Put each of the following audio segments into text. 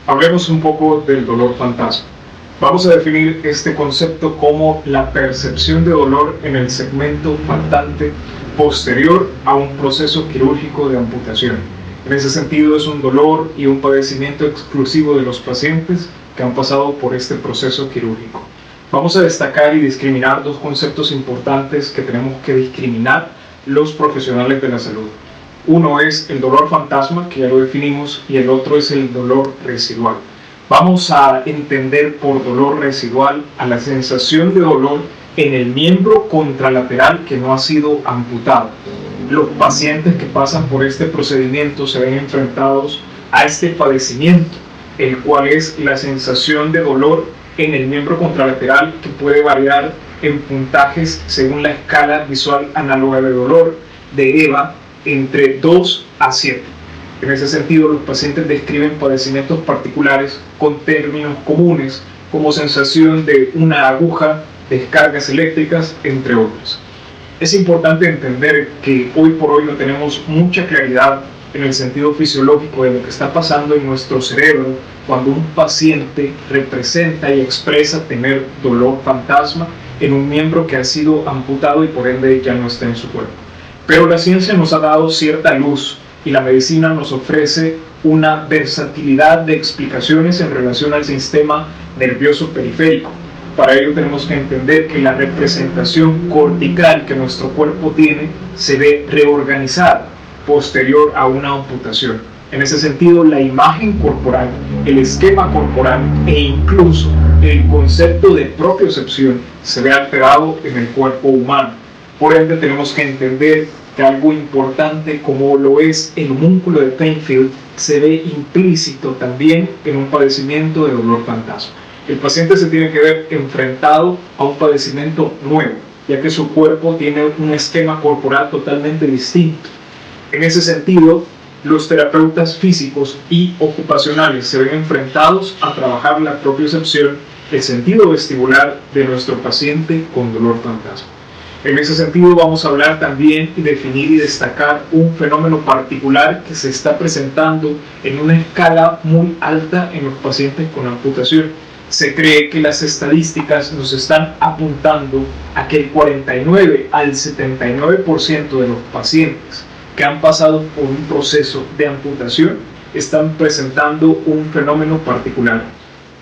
Hablemos un poco del dolor fantasma. Vamos a definir este concepto como la percepción de dolor en el segmento faltante posterior a un proceso quirúrgico de amputación. En ese sentido, es un dolor y un padecimiento exclusivo de los pacientes que han pasado por este proceso quirúrgico. Vamos a destacar y discriminar dos conceptos importantes que tenemos que discriminar los profesionales de la salud. Uno es el dolor fantasma, que ya lo definimos, y el otro es el dolor residual. Vamos a entender por dolor residual a la sensación de dolor en el miembro contralateral que no ha sido amputado. Los pacientes que pasan por este procedimiento se ven enfrentados a este padecimiento, el cual es la sensación de dolor en el miembro contralateral, que puede variar en puntajes según la escala visual análoga de dolor de EVA entre 2 a 7. En ese sentido, los pacientes describen padecimientos particulares con términos comunes como sensación de una aguja, descargas eléctricas, entre otros. Es importante entender que hoy por hoy no tenemos mucha claridad en el sentido fisiológico de lo que está pasando en nuestro cerebro cuando un paciente representa y expresa tener dolor fantasma en un miembro que ha sido amputado y por ende ya no está en su cuerpo. Pero la ciencia nos ha dado cierta luz y la medicina nos ofrece una versatilidad de explicaciones en relación al sistema nervioso periférico. Para ello tenemos que entender que la representación cortical que nuestro cuerpo tiene se ve reorganizada posterior a una amputación. En ese sentido, la imagen corporal, el esquema corporal e incluso el concepto de propiocepción se ve alterado en el cuerpo humano. Por ende, tenemos que entender que algo importante, como lo es el homúnculo de Painfield, se ve implícito también en un padecimiento de dolor fantasma. El paciente se tiene que ver enfrentado a un padecimiento nuevo, ya que su cuerpo tiene un esquema corporal totalmente distinto. En ese sentido, los terapeutas físicos y ocupacionales se ven enfrentados a trabajar la propiocepción, el sentido vestibular de nuestro paciente con dolor fantasma. En ese sentido, vamos a hablar también y definir y destacar un fenómeno particular que se está presentando en una escala muy alta en los pacientes con amputación. Se cree que las estadísticas nos están apuntando a que el 49 al 79% de los pacientes que han pasado por un proceso de amputación están presentando un fenómeno particular,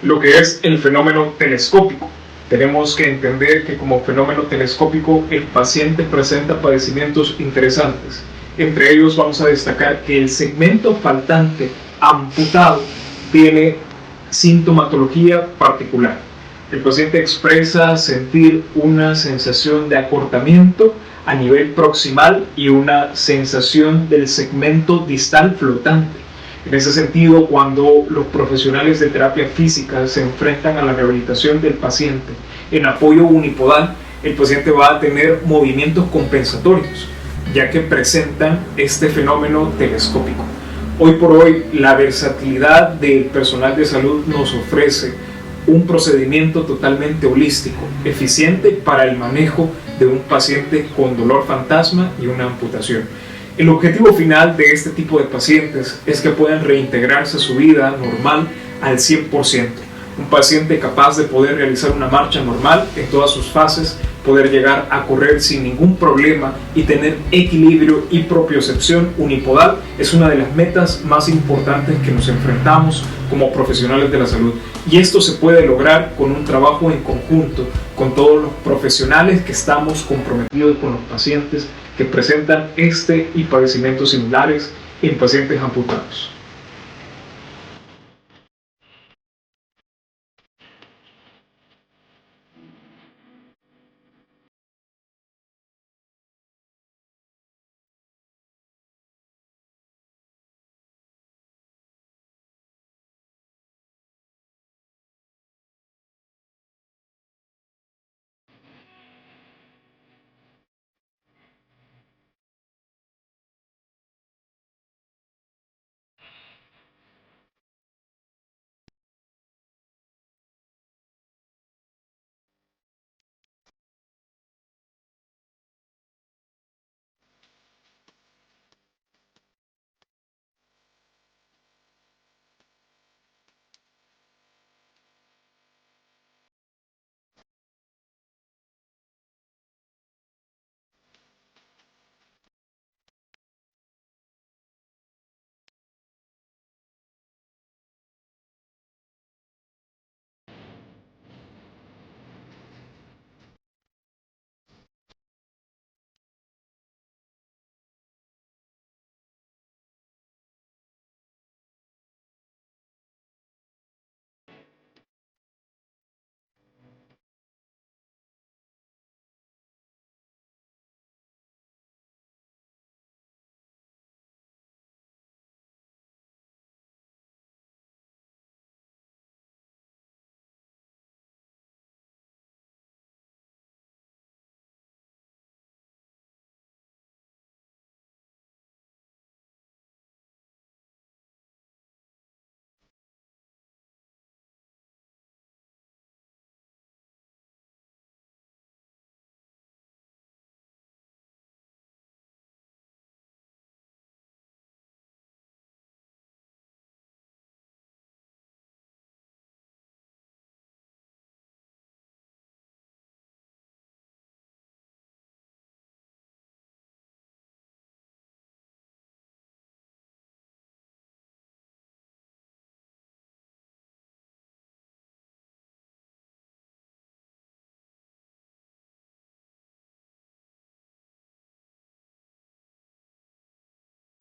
lo que es el fenómeno telescópico. Tenemos que entender que como fenómeno telescópico el paciente presenta padecimientos interesantes. Entre ellos vamos a destacar que el segmento faltante amputado tiene sintomatología particular. El paciente expresa sentir una sensación de acortamiento a nivel proximal y una sensación del segmento distal flotante. En ese sentido, cuando los profesionales de terapia física se enfrentan a la rehabilitación del paciente en apoyo unipodal, el paciente va a tener movimientos compensatorios, ya que presentan este fenómeno telescópico. Hoy por hoy, la versatilidad del personal de salud nos ofrece un procedimiento totalmente holístico, eficiente para el manejo de un paciente con dolor fantasma y una amputación. El objetivo final de este tipo de pacientes es que puedan reintegrarse a su vida normal al 100%. Un paciente capaz de poder realizar una marcha normal en todas sus fases, poder llegar a correr sin ningún problema y tener equilibrio y propiocepción unipodal es una de las metas más importantes que nos enfrentamos como profesionales de la salud. Y esto se puede lograr con un trabajo en conjunto con todos los profesionales que estamos comprometidos con los pacientes que presentan este y padecimientos similares en pacientes amputados.